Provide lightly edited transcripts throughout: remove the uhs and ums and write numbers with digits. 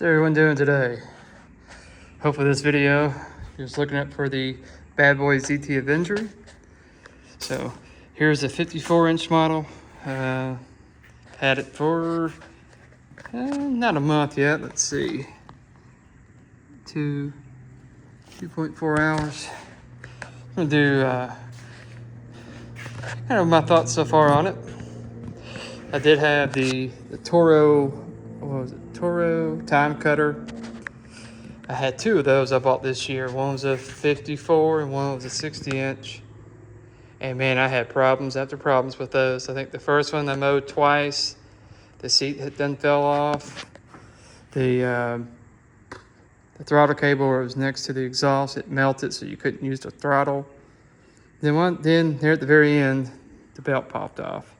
How's everyone doing today? Hopefully this video, you're just looking up for the Bad Boy Avenger. So here's a 54-inch model. Had it for not a month yet. Let's see, 2.4 hours. I'm gonna do kind of my thoughts so far on it. I did have the Toro, what was it? Toro time cutter. I had two of those I bought this year. One was a 54 and one was a 60-inch. And man, I had problems after problems with those. I think the first one I mowed twice. The seat had done fell off. The throttle cable where it was next to the exhaust, it melted so you couldn't use the throttle. Then here at the very end, the belt popped off.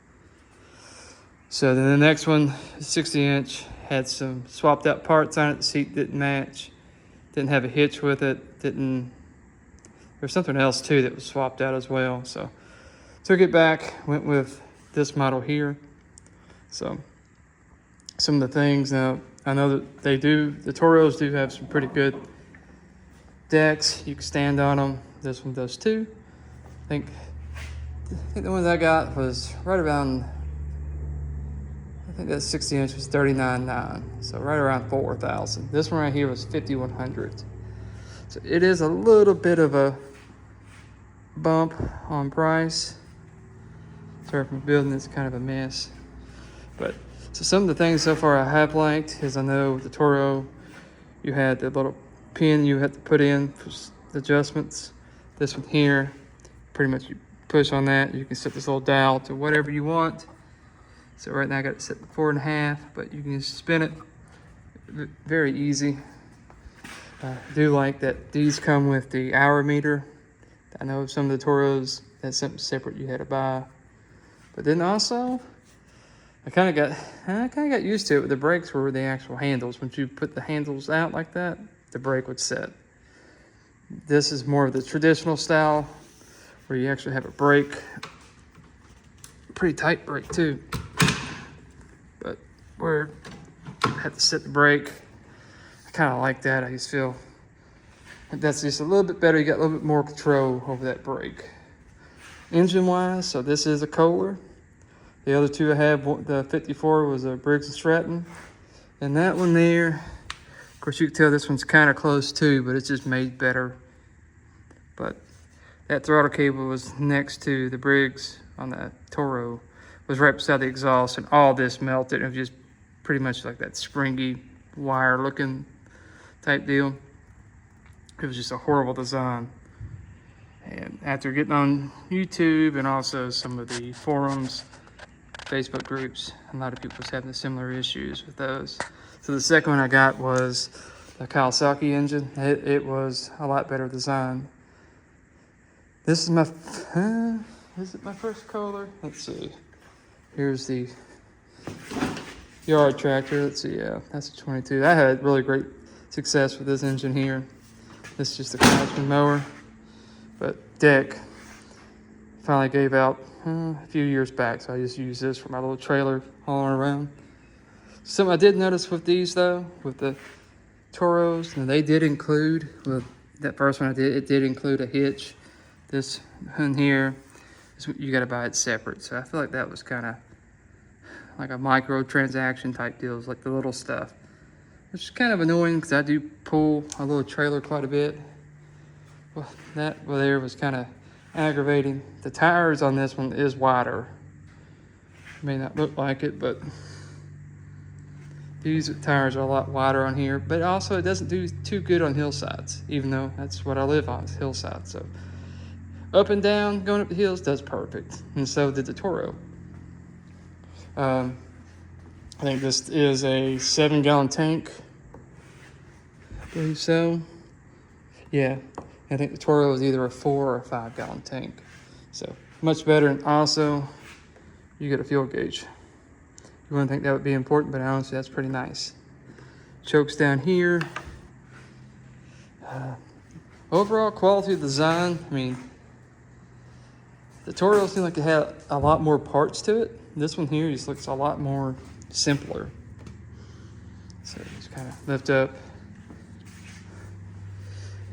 So then the next one, 60-inch, had some swapped out parts on it. The seat didn't match. Didn't have a hitch with it. There's something else too that was swapped out as well. So took it back, went with this model here. So some of the things now, I know that the Toros do have some pretty good decks. You can stand on them. This one does too. I think the ones I got was right around, I think that 60-inch was $39,900, so right around $4,000. This one right here was $5,100. So it is a little bit of a bump on price. Sorry for my building, it's kind of a mess. But so some of the things so far I have liked is, I know with the Toro, you had the little pin you had to put in for the adjustments. This one here, pretty much you push on that, you can set this little dial to whatever you want. So right now I got it set to 4.5, but you can just spin it. Very easy. I do like that these come with the hour meter. I know some of the Toros, that's something separate you had to buy. But then also, I kind of got used to it with the brakes were the actual handles. Once you put the handles out like that, the brake would set. This is more of the traditional style where you actually have a brake. Pretty tight brake too. But where I have to set the brake, I kind of like that. I just feel that's just a little bit better. You got a little bit more control over that brake. Engine wise, so this is a Kohler. The other two I have, the 54 was a Briggs & Stratton. And that one there, of course you can tell this one's kind of close too, but it's just made better. But that throttle cable was next to the Briggs on the Toro. Was right beside the exhaust, and all this melted. It was just pretty much like that springy wire looking type deal. It was just a horrible design. And after getting on YouTube and also some of the forums, Facebook groups, a lot of people was having similar issues with those. So the second one I got was the Kawasaki engine. It was a lot better design. This is my, is it my first Kohler? Let's see. Here's the yard tractor. Let's see, yeah, that's a 22. I had really great success with this engine here. This is just a Craftsman mower. But deck finally gave out a few years back, so I just use this for my little trailer hauling around. Something I did notice with these though, with the Toros, and they did include, with that first one I did, it did include a hitch. This one here, you got to buy it separate. So I feel like that was kind of like a micro transaction type deals, like the little stuff, which is kind of annoying because I do pull a little trailer quite a bit. Well, that there was kind of aggravating. The tires on this one is wider. It may not look like it, but these tires are a lot wider on here. But also it doesn't do too good on hillsides, even though that's what I live on, is hillsides. So up and down, going up the hills does perfect. And so did the Toro. I think this is a 7-gallon tank. I believe so. Yeah, I think the Toro is either a 4 or a 5-gallon tank. So much better. And also, you get a fuel gauge. You wouldn't think that would be important, but honestly, that's pretty nice. Chokes down here. Overall quality of design, I mean, the Toro seemed like it had a lot more parts to it. This one here just looks a lot more simpler. So just kind of lift up.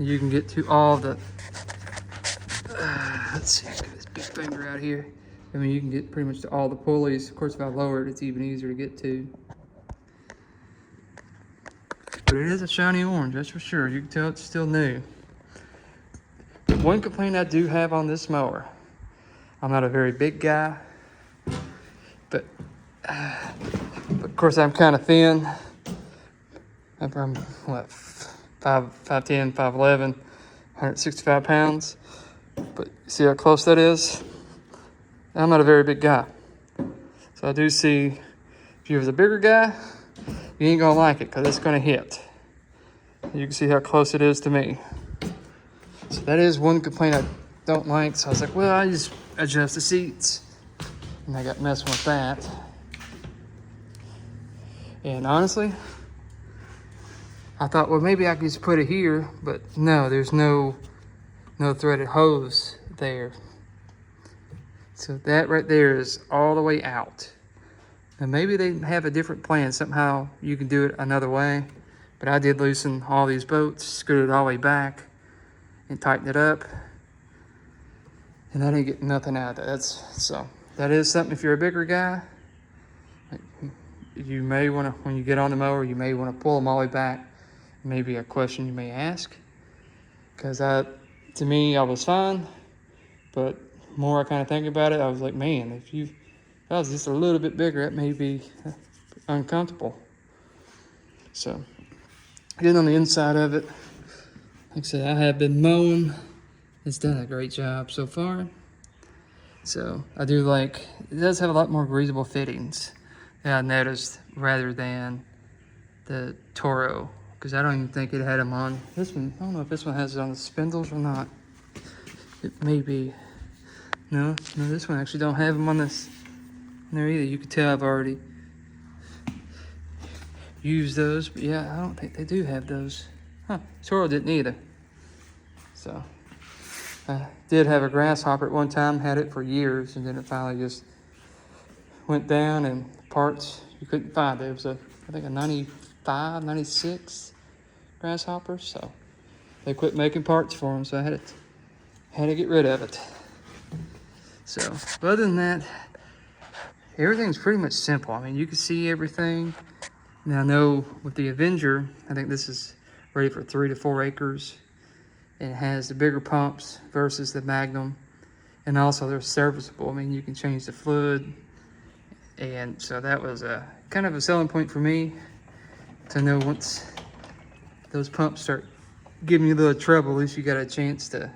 You can get to all the, let's see, get this big finger out here. I mean, you can get pretty much to all the pulleys. Of course, if I lower it, it's even easier to get to. But it is a shiny orange, that's for sure. You can tell it's still new. But one complaint I do have on this mower, I'm not a very big guy, but of course I'm kind of thin. I'm what, 5'10", 5'11", 165 pounds. But see how close that is? I'm not a very big guy. So I do see, if you was a bigger guy, you ain't gonna like it because it's gonna hit. You can see how close it is to me. So that is one complaint I don't like. So I was like, well, I just adjust the seats. And I got messing with that. And honestly, I thought, well, maybe I could just put it here, but no, there's no threaded hose there. So that right there is all the way out. And maybe they have a different plan. Somehow you can do it another way. But I did loosen all these bolts, screwed it all the way back, and tighten it up. And I didn't get nothing out of that. So that is something, if you're a bigger guy, you may want to, when you get on the mower, you may want to pull them all the way back. Maybe a question you may ask. Because to me, I was fine. But the more I kind of think about it, I was like, man, if I was just a little bit bigger, that may be uncomfortable. So, getting on the inside of it, like I said, I have been mowing. It's done a great job so far. So, I do like, it does have a lot more breathable fittings that I noticed rather than the Toro. Because I don't even think it had them on. This one, I don't know if this one has it on the spindles or not. It may be. No, this one actually don't have them on this there either. You can tell I've already used those, but yeah, I don't think they do have those. Huh, Toro didn't either. So, I did have a grasshopper at one time, had it for years, and then it finally just went down, and parts you couldn't find. It was I think a 95, 96 grasshopper, so they quit making parts for them, so I had to get rid of it. So, but other than that, everything's pretty much simple. I mean, you can see everything. Now, I know with the Avenger, I think this is ready for 3 to 4 acres. And it has the bigger pumps versus the Magnum. And also, they're serviceable. I mean, you can change the fluid. And so that was kind of a selling point for me to know once those pumps start giving you a little trouble, at least you got a chance to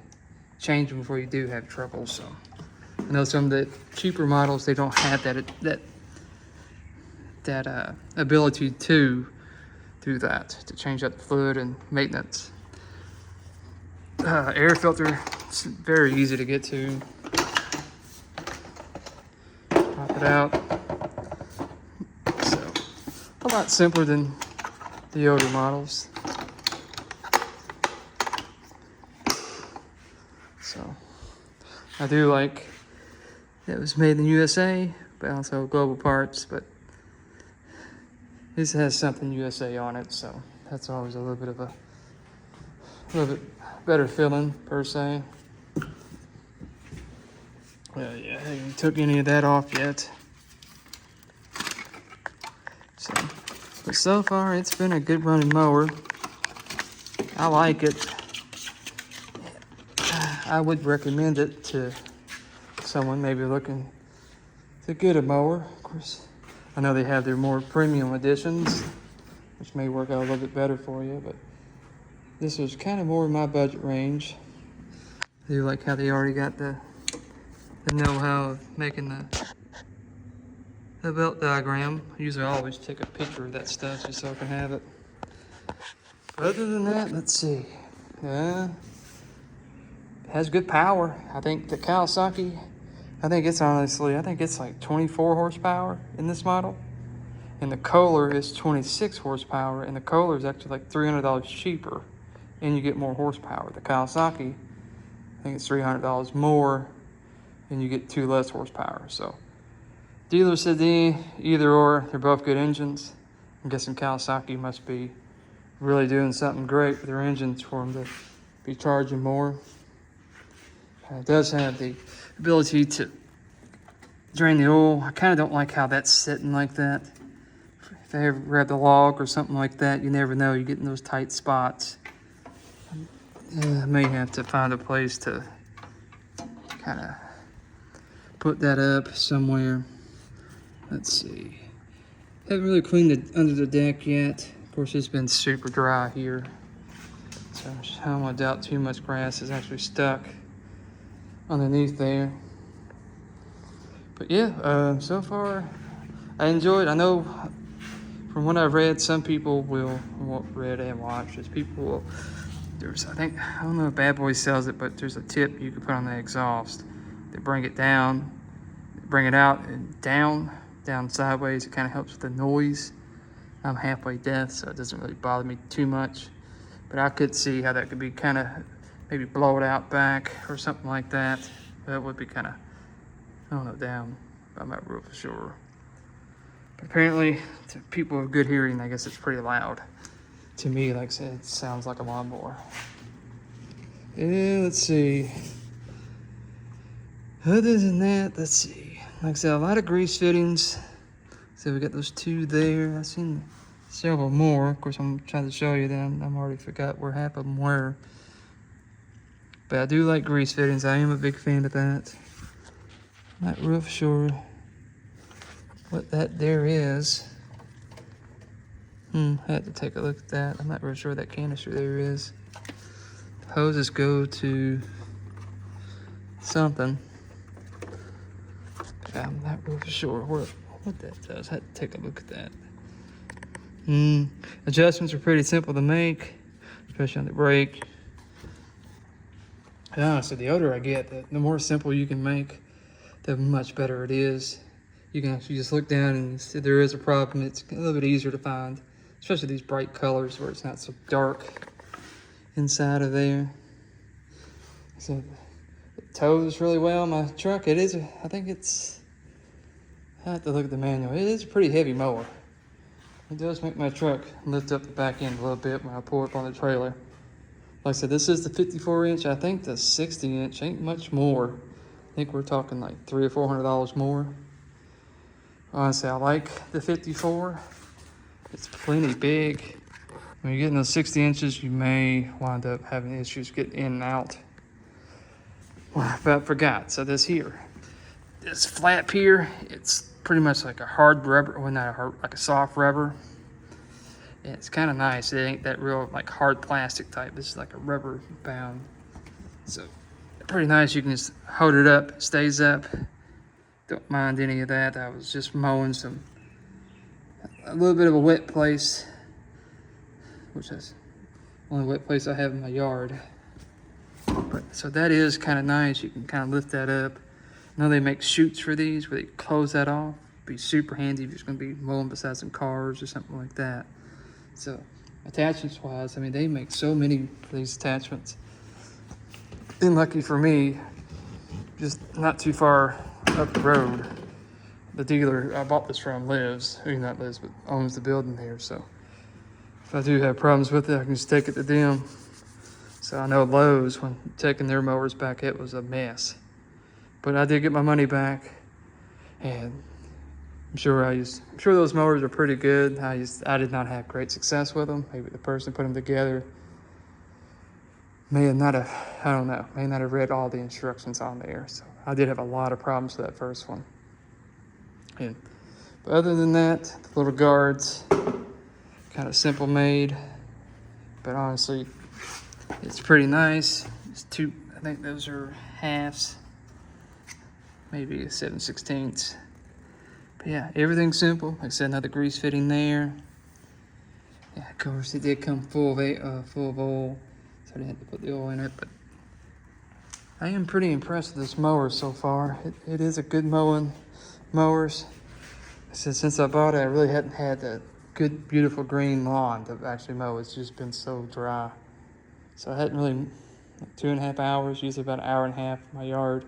change them before you do have trouble. So I know some of the cheaper models, they don't have that ability to do that, to change out the fluid and maintenance. Air filter, it's very easy to get to. Pop it out. So a lot simpler than the older models. So I do like it was made in the USA, but also global parts, but this has something USA on it, so that's always a little bit better feeling per se. Well, yeah, I haven't took any of that off yet. So, but so far it's been a good running mower. I like it. I would recommend it to someone maybe looking to get a mower. Of course, I know they have their more premium editions, which may work out a little bit better for you, but this was kind of more in my budget range. I do like how they already got the know-how of making the belt diagram. Usually I always take a picture of that stuff just so I can have it. Other than that, let's see. It has good power. I think the Kawasaki, I think it's like 24 horsepower in this model. And the Kohler is 26 horsepower, and the Kohler is actually like $300 cheaper, and you get more horsepower. The Kawasaki, I think it's $300 more, and you get 2 less horsepower. So dealer said either or, they're both good engines. I'm guessing Kawasaki must be really doing something great with their engines for them to be charging more. It does have the ability to drain the oil. I kind of don't like how that's sitting like that. If I ever grab the log or something like that, you never know. You get in those tight spots. I may have to find a place to kind of put that up somewhere. Let's see. Haven't really cleaned it under the deck yet. Of course, it's been super dry here. So I don't want to doubt too much grass is actually stuck underneath there. But yeah, so far I enjoyed. I know from what I've read, some people will, read and watched, is people will, I don't know if Bad Boy sells it, but there's a tip you can put on the exhaust. They bring it down, bring it out and down sideways. It kind of helps with the noise. I'm halfway deaf, so it doesn't really bother me too much. But I could see how that could be kind of, maybe blow it out back or something like that. That would be kind of, I don't know, down. I'm not real for sure. But apparently, to people with good hearing, I guess it's pretty loud. To me, like I said, it sounds like a lawnmower. Yeah, let's see. Other than that, let's see. Like I said, a lot of grease fittings. So we got those two there. I've seen several more. Of course, I'm trying to show you them. I'm already forgot where half of them were. But I do like grease fittings. I am a big fan of that. Not real sure what that there is. I had to take a look at that. I'm not real sure what that canister there is. The hoses go to something. I'm not real sure what that does. I had to take a look at that. Adjustments are pretty simple to make, especially on the brake. And honestly, the older I get, the more simple you can make, the much better it is. You can actually just look down and see there is a problem. It's a little bit easier to find, especially these bright colors where it's not so dark inside of there. So it tows really well. My truck, it is, I think it's, I have to look at the manual. It is a pretty heavy mower. It does make my truck lift up the back end a little bit when I pull up on the trailer. Like I said, this is the 54 inch. I think the 60 inch ain't much more. I think we're talking like $300 or $400 more. Honestly, I like the 54. It's plenty big. When you get in those 60 inches, you may wind up having issues getting in and out. Well, but I forgot. So this flap here, it's pretty much like a hard rubber, well, not a hard, like a soft rubber. And it's kind of nice. It ain't that real like hard plastic type. This is like a rubber bound. So pretty nice. You can just hold it up, it stays up. Don't mind any of that. I was just mowing a little bit of a wet place, which is the only wet place I have in my yard. But so that is kind of nice. You can kind of lift that up. I know they make chutes for these where they close that off. Be super handy if you're just going to be mowing beside some cars or something like that. So attachments wise, I mean, they make so many of these attachments. And lucky for me, just not too far up the road, the dealer I bought this from lives, not lives, but owns the building here. So if I do have problems with it, I can just take it to them. So I know Lowe's, when taking their mowers back, it was a mess. But I did get my money back, and I'm sure those mowers are pretty good. I did not have great success with them. Maybe the person put them together may not have read all the instructions on there. So I did have a lot of problems with that first one. But other than that, the little guards, kind of simple made, but honestly, it's pretty nice. It's I think those are halves, maybe a 7/16. But yeah, everything's simple. Like I said, another grease fitting there. Yeah, of course, it did come full of oil, so I didn't have to put the oil in it. But I am pretty impressed with this mower so far. It is a good mowers. I said since I bought it, I really hadn't had a good, beautiful green lawn to actually mow. It's just been so dry. So I hadn't really, 2.5 hours, usually about an hour and a half in my yard.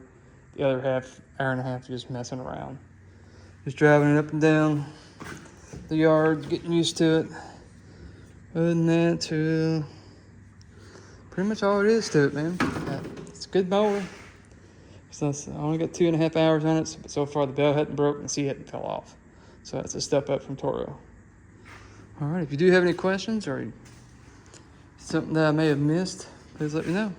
The other hour and a half just messing around. Just driving it up and down. the yard, getting used to it. Other than that, pretty much all it is to it, man. It's a good mower. So I only got 2.5 hours on it, but so far the bell hadn't broke and the seat hadn't fell off. So that's a step up from Toro. All right, if you do have any questions or something that I may have missed, please let me know.